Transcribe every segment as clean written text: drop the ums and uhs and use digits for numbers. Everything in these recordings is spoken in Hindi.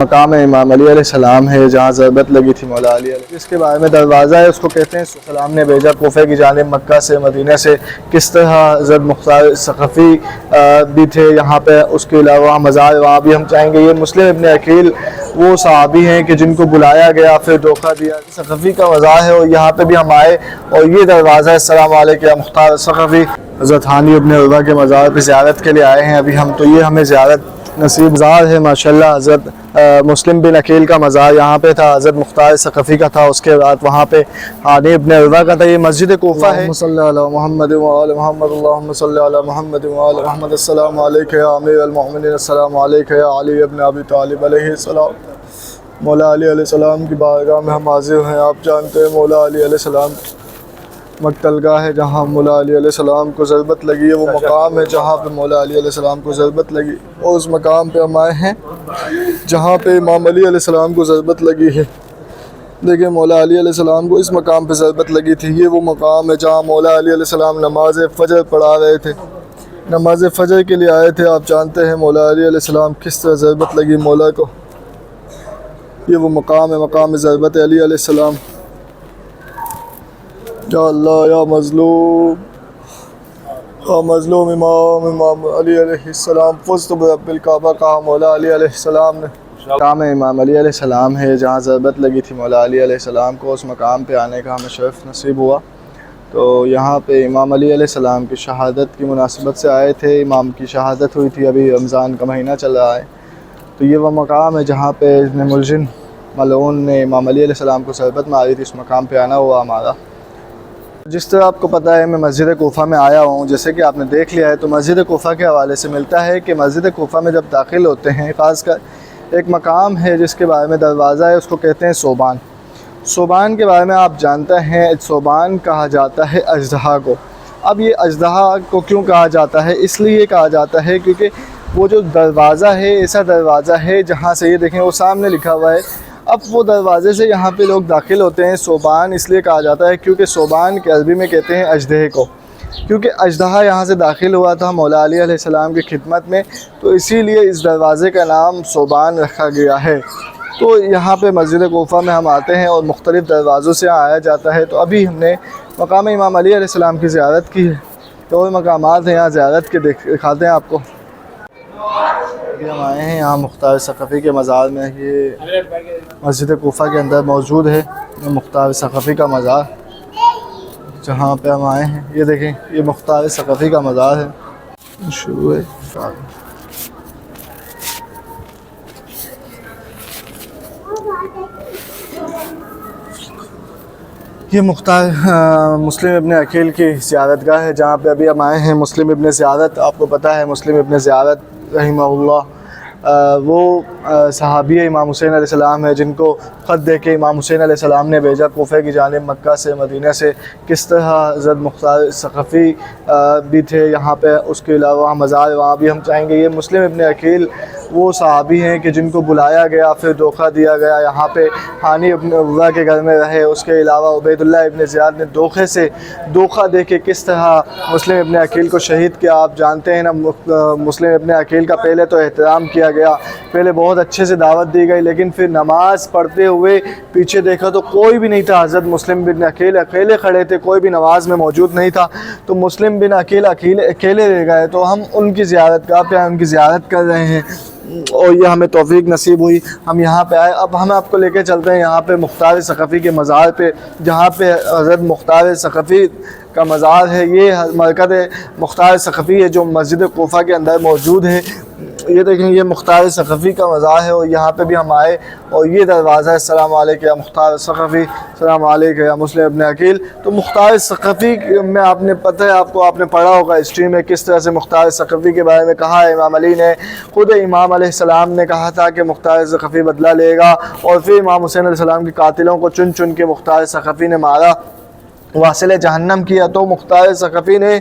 मकाम इमाम अली अलैहिस्सलाम है जहाँ ज़रबत लगी थी मौला अली इसके बारे में दरवाज़ा है, उसको कहते हैं। सलाम ने भेजा कोफे की जानिब मक्का से मदीना से, किस तरह हज़रत मुख्तार सक़फ़ी भी थे यहाँ पे। उसके अलावा मज़ार वहाँ भी हम चाहेंगे। ये मुस्लिम इब्न अकील वो सहाबी हैं कि जिनको बुलाया गया फिर धोखा दिया। सक़फ़ी का मज़ार है और यहाँ पर भी हम आए और ये दरवाज़ा है। अस्सलाम वालेकुम मुख्तार सक़फ़ी। हज़रत हानी इब्न उर्वा के मज़ार पर ज़ियारत के लिए आए हैं अभी हम, तो ये हमें ज़ियारत नसीब ज़ार है माशाल्लाह। हज़रत मुस्लिम बिन अकील का मज़ार यहाँ पे था, हज़रत मुख्तार सक़फ़ी का था, उसके बाद वहाँ पे हानी इब्न उर्वा का था। ये मस्जिद कोफा है। मोहम्मद मोहम्मद अस्सलामु अलैका या अमीरुल मोमिनीन, अस्सलामु अलैका या अली इब्न अबी तालिब अलैहिस्सलाम। मौला अली अलैहिस्सलाम की बारगाह में हम हाज़िर हैं। आप जानते हैं मौला अली अलैहिस्सलाम मकतलगाह है जहाँ मौला अली अलैहिस्सलाम को ज़रबत लगी है। वो मकाम है जहाँ पे मौला अली अलैहिस्सलाम को ज़रबत लगी, और उस मकाम पे हम आए हैं जहाँ पे इमाम अली अलैहिस्सलाम को ज़रबत लगी है। देखिए मौला अली अलैहिस्सलाम को इस मकाम पे ज़रबत लगी थी। ये वो मकाम है जहाँ मौला अली अलैहिस्सलाम नमाज फ़जर पढ़ा रहे थे, नमाज फ़जर के लिए आए थे। आप जानते हैं मौला अली अलैहिस्सलाम किस तरह ज़रबत लगी मौला को। ये वो मकाम है, मकाम ज़रबत अली अलैहिस्सलाम। या अल्लाह या मज़लूम इमाम अली अलैहिस्सलाम फ़ुज़्त बिरब्बिल काबा, कहा मौला अली अलैहिस्सलाम ने। मकाम इमाम अली अलैहिस्सलाम है जहाँ ज़रबत लगी थी मौला अली अलैहिस्सलाम को। उस मकाम पे आने का हमें शरफ़ नसीब हुआ। तो यहाँ पे इमाम अली अलैहिस्सलाम की शहादत की मुनासिबत से आए थे। इमाम की शहादत हुई थी, अभी रमज़ान का महीना चल रहा है। तो ये वह मकाम है जहाँ पे इब्न मुलजिम मलऊन ने इमाम अली अलैहिस्सलाम को ज़रबत मारी थी। इस मकाम पे आना हुआ हमारा। जिस तरह आपको पता है मैं मस्जिद कोफा में आया हूँ, जैसे कि आपने देख लिया है, तो मस्जिद कोफा के हवाले से मिलता है कि मस्जिद कोफा में जब दाखिल होते हैं, ख़ासकर एक मकाम है जिसके बारे में दरवाज़ा है, उसको कहते हैं सोबान। सोबान के बारे में आप जानते हैं, सोबान कहा जाता है अजदहा को। अब ये अजदहा को क्यों कहा जाता है? इसलिए कहा जाता है क्योंकि वो जो दरवाज़ा है ऐसा दरवाज़ा है जहाँ से, ये देखें वो सामने लिखा हुआ है, अब वो दरवाज़े से यहाँ पे लोग दाखिल होते हैं। सोबान इसलिए कहा जाता है क्योंकि सोबान के अरबी में कहते हैं अजदहे को, क्योंकि अजदहा यहाँ से दाखिल हुआ था मौला अली अलैहिस्सलाम की खिदमत में, तो इसीलिए इस दरवाज़े का नाम सोबान रखा गया है। तो यहाँ पे मस्जिद कोफा में हम आते हैं और मुख्तलिफ़ दरवाज़ों से आया जाता है। तो अभी हमने मकाम इमाम अली अलैहिस्सलाम की ज़ियारत की है, तो और मकामात हैं यहाँ ज़ियारत के दिखाते हैं आपको। हम आए हैं यहाँ मुख्तार सक़फ़ी के मज़ार में। ये मस्जिद कोफा के अंदर मौजूद है मुख्तार सक़फ़ी का मज़ार, जहाँ पे हम आए हैं। ये देखें ये मुख्तार सक़फ़ी का मज़ार है। शुरू है ये मुख्तार मुस्लिम इब्न अकील की ज़ियारतगाह है जहाँ पे अभी हम आए हैं। मुस्लिम इब्न ज़ियारत, आपको पता है मुस्लिम इब्न ज़ियारत रहिमहुल्लाह वो सहाबी इमाम हुसैन अलैहिस्सलाम है, जिनको ख़त दे के इमाम हुसैन अलैहिस्सलाम ने भेजा कोफे की जानिब मक्का से मदीना से। किस तरह हज़रत मुख्तार सक़फ़ी भी थे यहाँ पे। उसके अलावा मज़ार वहाँ भी हम चाहेंगे। ये मुस्लिम इब्न अकील वो सहाबी हैं कि जिनको बुलाया गया फिर धोखा दिया गया। यहाँ पे हानी इब्न उर्वा के घर में रहे। उसके अलावा उबैदुल्लाह इब्न ज़ियाद ने धोखा दे के किस तरह मुस्लिम इब्न अकील को शहीद किया। आप जानते हैं ना, मुस्लिम इब्न अकील का पहले तो एहतराम किया गया, पहले बहुत अच्छे से दावत दी गई, लेकिन फिर नमाज़ पढ़ते हुए पीछे देखा तो कोई भी नहीं था। हज़रत मुस्लिम बिन अकील अकेले खड़े थे, कोई भी नमाज में मौजूद नहीं था। तो मुस्लिम बिन अकील अकेले रह गए। तो हम उनकी ज़ियारतगाह पे उनकी ज़ियारत कर रहे हैं और ये हमें तौफीक नसीब हुई, हम यहाँ पे आए। अब हम आपको लेके चलते हैं यहाँ पे मुख्तार सक़फ़ी के मज़ार पे, जहाँ पे हज़रत मुख्तार सक़फ़ी का मज़ार है। ये मरकज़ मुख्तार सक़फ़ी है जो मस्जिद कोफा के अंदर मौजूद है। ये देखें ये मुख्तार सक़फ़ी का मज़ार है और यहाँ पे भी हम आए और ये दरवाज़ा है। अस्सलामु अलैकुम या मुख्तार सक़फ़ी, अस्सलामु अलैकुम या मुस्लिम इब्न अकील। तो मुख्तार सक़फ़ी में आपने पता है, आपने पढ़ा होगा हिस्ट्री में किस तरह से मुख्तार सक़फ़ी के बारे में कहा है। इमाम अली ने खुद इमाम अलैहिस्सलाम ने कहा था कि मुख्तार सक़फ़ी बदला लेगा, और फिर इमाम हुसैन अलैहिस्सलाम के कातिलों को चुन चुन के मुख्तार सक़फ़ी ने मारा, वासिल जहन्नम किया। तो मुख्तार सक़फ़ी ने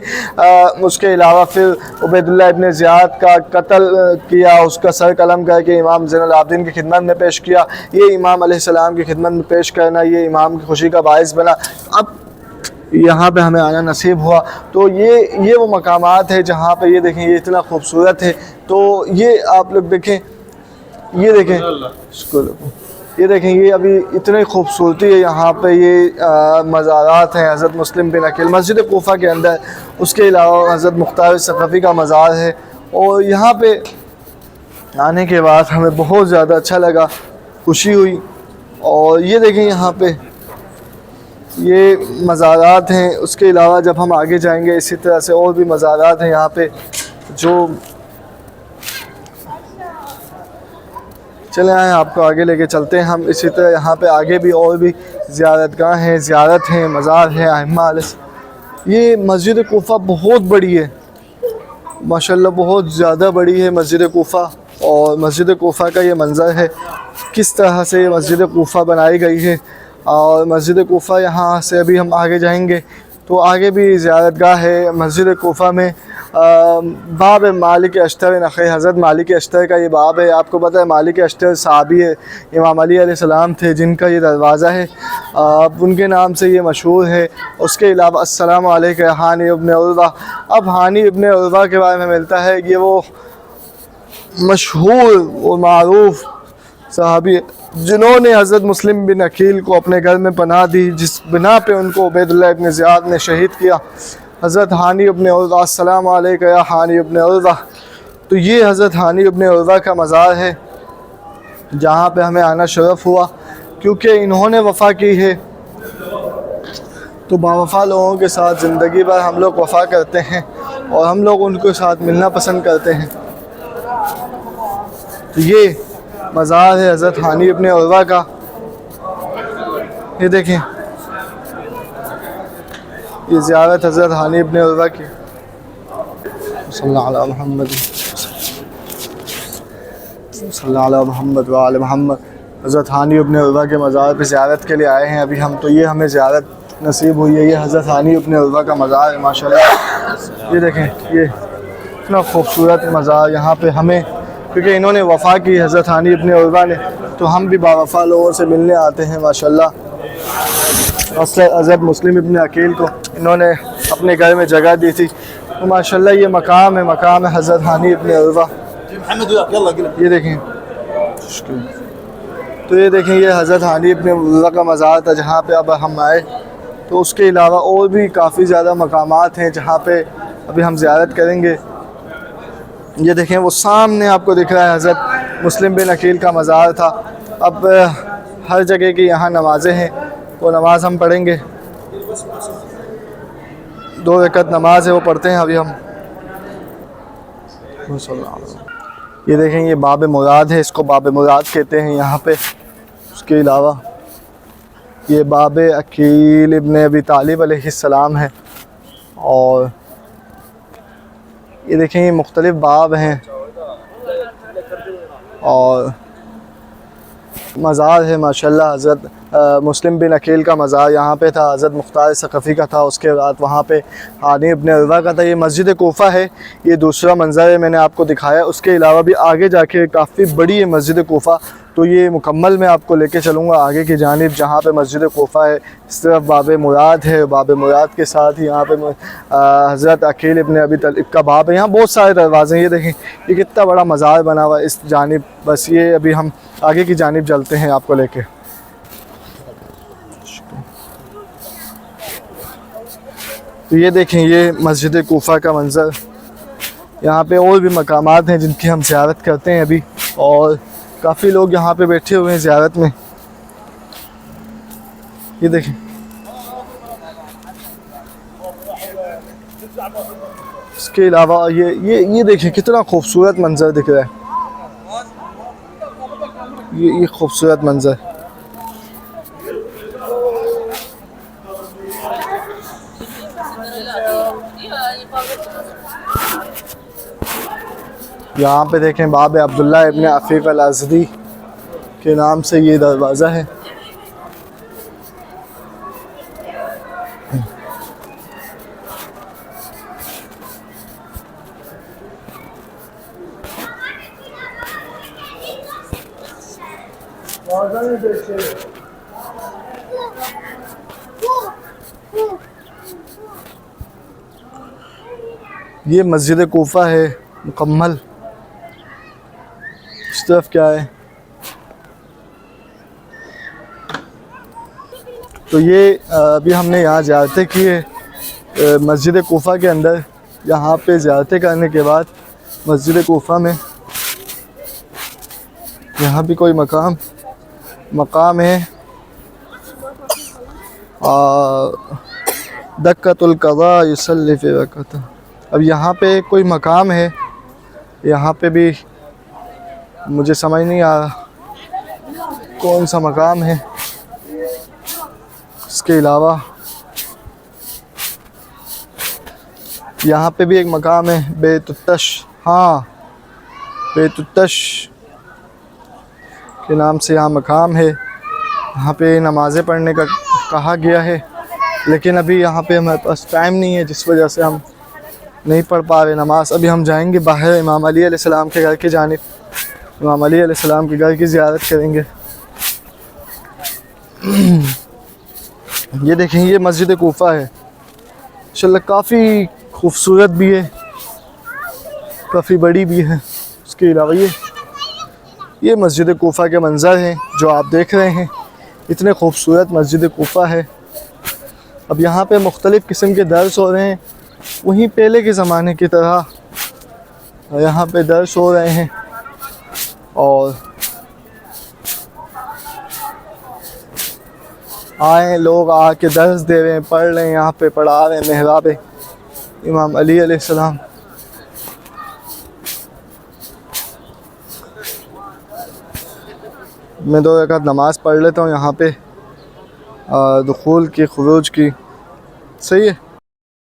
उसके अलावा फिर उबैदुल्लाह इब्न ज़ियाद का कत्ल किया, उसका सर कलम करके इमाम ज़ैनुल आबिदीन की खिदमत में पेश किया। ये इमाम अलैहिस्सलाम की खिदमत में पेश करना ये इमाम की खुशी का बाइस बना। अब यहाँ पे हमें आना नसीब हुआ। तो ये वो मकामात है जहाँ पे ये देखें ये इतना खूबसूरत है। तो ये आप लोग देखें ये देखें, शुक्र, ये देखें, ये अभी इतनी खूबसूरती है यहाँ पे। ये मज़ारात हैं हज़रत मुस्लिम बिन अकील मस्जिद कोफ़ा के अंदर। उसके अलावा हज़रत मुख्तार सक़फ़ी का मज़ार है। और यहाँ पे आने के बाद हमें बहुत ज़्यादा अच्छा लगा, खुशी हुई। और ये देखें यहाँ पे ये मज़ारात हैं। उसके अलावा जब हम आगे जाएंगे इसी तरह से और भी मज़ारात हैं यहाँ पे जो, चले आए आपको आगे लेके चलते हैं हम। इसी तरह यहाँ पे आगे भी और भी ज़ियारतगाह हैं, ज़ियारत हैं, मज़ार हैं अइम्मा। ये मस्जिद कोफ़ा बहुत बड़ी है माशाल्लाह, बहुत ज़्यादा बड़ी है मस्जिद कोफ़ा। और मस्जिद कोफ़ा का ये मंज़र है किस तरह से मस्जिद कोफ़ा बनाई गई है। और मस्जिद कोफ़ा यहाँ से अभी हम आगे जाएंगे तो आगे भी ज़ियारतगाह है मस्जिद कोफ़ा में। बाब मालिक अश्तर नख़ी, हज़रत मालिक अश्तर का ये बाब है। आपको पता है मालिक अश्तर सहाबी है, इमाम अली अलैहिस्सलाम थे जिनका ये दरवाज़ा है, उनके नाम से ये मशहूर है। उसके अलावा अस्सलामु अलैका हानी इब्न उर्वा। अब हानी इब्न उर्वा के बारे में मिलता है ये वो मशहूर और मारूफ़ सहाबी जिन्होंने हज़रत मुस्लिम बिन अकील को अपने घर में पनाह दी, जिस बिना पे उनको उबैदुल्लाह इब्न ज़ियाद ने शहीद किया। हज़रत हानी इब्न उर्वा, अस्सलामु अलैका या हानी इब्न उर्वा। तो ये हज़रत हानी इब्न उर्वा का मज़ार है जहाँ पे हमें आना शरफ़ हुआ, क्योंकि इन्होंने वफ़ा की है। तो बावफ़ा लोगों के साथ ज़िंदगी भर हम लोग वफ़ा करते हैं और हम लोग उनके साथ मिलना पसंद करते हैं। तो ये मज़ार है हज़रत हानी इब्न उर्वा का। ये देखें, ये ज़ियारत हज़रत हानी इब्न उर्वा की। सल्लल्लाहु अलैहि मोहम्मद सल्लल्लाहु अलैहि मोहम्मद व आले मोहम्मद। हज़रत हानी इब्न उर्वा के मज़ार पे ज़ियारत के लिए आए हैं अभी हम। तो ये हमें ज़ियारत नसीब हुई है। ये हज़रत हानी इब्न उर्वा का मज़ार है माशाल्लाह। ये देखें, ये इतना खूबसूरत मज़ार यहाँ पे हमें, क्योंकि इन्होंने वफ़ा की हज़रत हानी इब्न उर्वा ने, तो हम भी बावफ़ा लोगों से मिलने आते हैं माशाल्लाह। हज़रत मुस्लिम इब्न अकील को इन्होंने अपने घर में जगह दी थी। तो माशाल्लाह ये मकाम है हज़रत हानी इब्न उर्वा। ये देखें, तो ये देखें, ये हज़रत हानी इब्न उर्वा का मज़ार था जहाँ पे अब हम आए। तो उसके अलावा और भी काफ़ी ज़्यादा मकामात हैं जहाँ पे अभी हम ज़ियारत करेंगे। ये देखें, वो सामने आपको दिख रहा है हज़रत मुस्लिम बिन अकील का मज़ार था। अब हर जगह की यहाँ नमाज़ें हैं, वो नमाज़ हम पढ़ेंगे। 2 रकअत नमाज है वो पढ़ते हैं अभी हम। ये देखें, ये बाब मुराद है, इसको बाब मुराद कहते हैं यहाँ पे। उसके अलावा ये बाब अकील इब्न अबी तालिब अलैहिस्सलाम है। और ये देखें, ये मुख्तलिफ़ बाब हैं। और मज़ार है माशाल्लाह हज़रत मुस्लिम बिन अकील का मज़ार यहाँ पे था, हज़रत मुख्तार सक़फ़ी का था, उसके बाद वहाँ पे हानी इब्न उर्वा का था। ये मस्जिद कोफ़ा है, ये दूसरा मंज़र है मैंने आपको दिखाया। उसके अलावा भी आगे जाके काफ़ी बड़ी है मस्जिद कोफ़ा। तो ये मुकम्मल मैं आपको लेके चलूँगा आगे की जानिब जहाँ पे मस्जिद कोफ़ा है। इस तरफ बाब मुराद है, बाब मुराद के साथ ही यहाँ पे हज़रत अकील इब्न अबी तालिब का बाब है। यहाँ बहुत सारे दरवाज़े हैं। ये देखें, ये कितना बड़ा मज़ार बना हुआ है इस जानिब। बस ये अभी हम आगे की जानिब चलते हैं आपको लेके। तो ये देखें, ये मस्जिद कोफ़ा का मंज़र। यहाँ पे और भी मकामात हैं जिनकी हम ज़ियारत करते हैं अभी। और काफ़ी लोग यहाँ पे बैठे हुए हैं ज़ियारत में। ये देखें, इसके अलावा ये देखें कितना खूबसूरत मंज़र दिख रहा है। ये खूबसूरत मंज़र। यहाँ पे देखें, बाब अब्दुल्ला इब्न अफ़ीफ़ अल-अज़दी के नाम से ये दरवाज़ा है। ये मस्जिद कोफ़ा है मुकम्मल। इस तरफ क्या है, तो ये अभी हमने यहाँ ज़ियारतें की है मस्जिद कोफ़ा के अंदर। यहाँ पे ज़ियारतें करने के बाद मस्जिद कोफ़ा में यहाँ भी कोई मकाम है दक्कतुल क़ज़ा युसल्ली फ़ी रकअत। अब यहाँ पे कोई मकाम है, यहाँ पे भी मुझे समझ नहीं आ रहा कौन सा मकाम है। इसके अलावा यहाँ पे भी एक मकाम है बैतुत्तश, हाँ बैतुत्तश के नाम से यहाँ मकाम है। यहाँ पे नमाज़ें पढ़ने का कहा गया है, लेकिन अभी यहाँ पे हमारे पास टाइम नहीं है, जिस वजह से हम नहीं पढ़ पा रहे नमाज़। अभी हम जाएंगे बाहर इमाम अली अलैहिस्सलाम के घर की जानिब, इमाम अली अलैहिस्सलाम के घर की ज़ियारत करेंगे। ये देखें, ये मस्जिद कोफ़ा है, इंशाअल्लाह काफ़ी खूबसूरत भी है, काफ़ी बड़ी भी है। उसके अलावा ये मस्जिद कोफ़ा के मंज़र हैं जो आप देख रहे हैं। इतने खूबसूरत मस्जिद कोफ़ा है। अब यहाँ पे मुख्तलिफ़ किस्म के दर्स हो रहे हैं, वहीं पहले के ज़माने की तरह यहाँ पे दर्स हो रहे हैं। और आए लोग आके दर्स दे रहे हैं, पढ़ रहे हैं, यहाँ पे पढ़ा रहे हैं महराब इमाम अली अलैहिस्सलाम। मैं 2 रकात नमाज़ पढ़ लेता हूँ यहाँ पे दुखूल की खुरूज की। सही है।